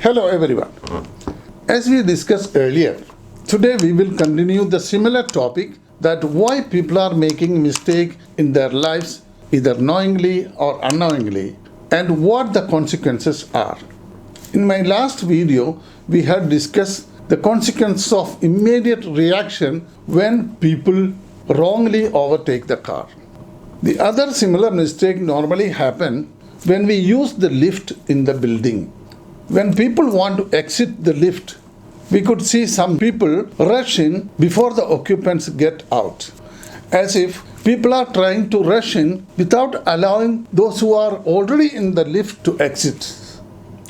Hello everyone. As we discussed earlier, today we will continue the similar topic that why people are making mistake in their lives either knowingly or unknowingly and what the consequences are. In my last video, we had discussed the consequence of immediate reaction when people wrongly overtake the car. The other similar mistake normally happen when we use the lift in the building. When people want to exit the lift, we could see some people rush in before the occupants get out, as if people are trying to rush in without allowing those who are already in the lift to exit.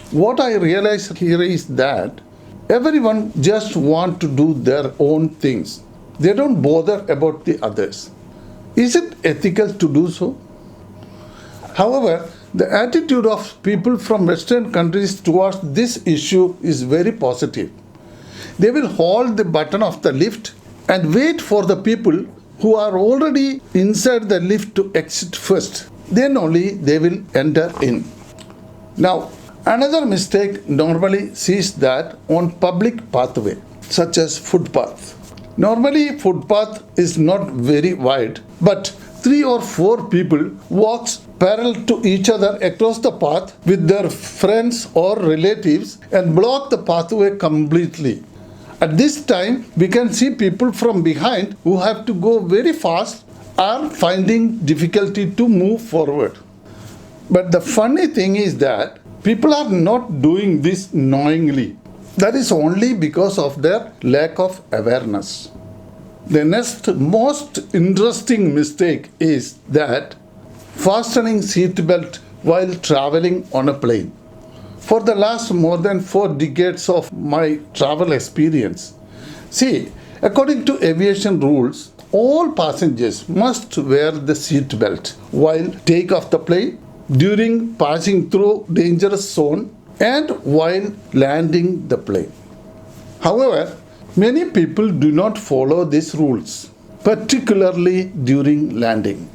What I realize here is that everyone just want to do their own things. They don't bother about the others. Is it ethical to do so? However, the attitude of people from Western countries towards this issue is very positive. They will hold the button of the lift and wait for the people who are already inside the lift to exit first. Then only they will enter in. Now, another mistake normally sees that on public pathway, such as footpath. Normally, footpath is not very wide, but 3 or 4 people walks parallel to each other across the path with their friends or relatives and block the pathway completely. At this time, we can see people from behind who have to go very fast are finding difficulty to move forward. But the funny thing is that people are not doing this knowingly. That is only because of their lack of awareness. The next most interesting mistake is that fastening seatbelt while traveling on a plane. For the last more than 4 decades of my travel experience, according to aviation rules, all passengers must wear the seatbelt while take off the plane, during passing through dangerous zone, and while landing the plane. However, many people do not follow these rules, particularly during landing.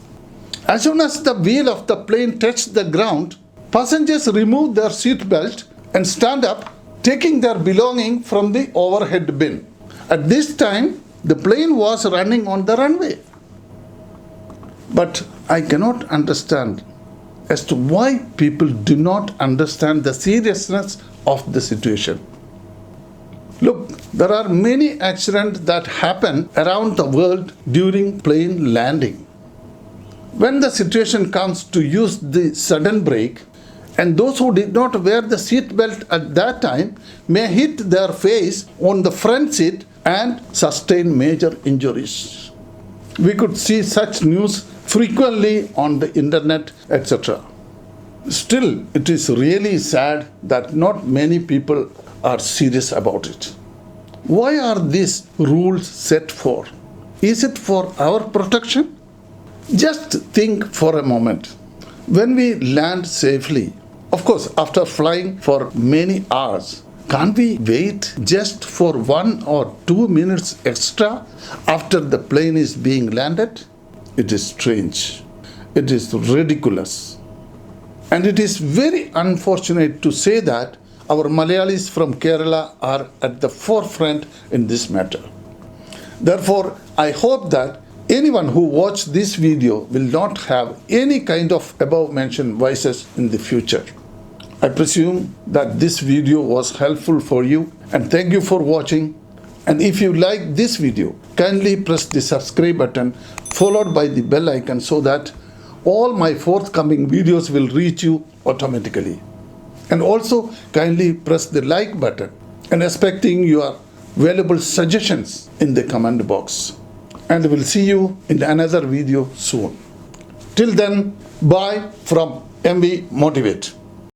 As soon as the wheel of the plane touches the ground, passengers remove their seatbelt and stand up, taking their belonging from the overhead bin. At this time, the plane was running on the runway. But I cannot understand as to why people do not understand the seriousness of the situation. Look, there are many accidents that happen around the world during plane landing. When the situation comes to use the sudden brake, and those who did not wear the seat belt at that time may hit their face on the front seat and sustain major injuries. We could see such news frequently on the internet, etc. Still, it is really sad that not many people are serious about it. Why are these rules set for? Is it for our protection? Just think for a moment. When we land safely, of course, after flying for many hours, can't we wait just for 1 or 2 minutes extra after the plane is being landed? It is strange. It is ridiculous. And it is very unfortunate to say that our Malayalis from Kerala are at the forefront in this matter. Therefore, I hope that anyone who watches this video will not have any kind of above mentioned vices in the future. I presume that this video was helpful for you, and thank you for watching. And if you like this video, kindly press the subscribe button followed by the bell icon so that all my forthcoming videos will reach you automatically. And also kindly press the like button and expecting your valuable suggestions in the comment box. And we'll see you in another video soon. Till then, bye from MV Motivate.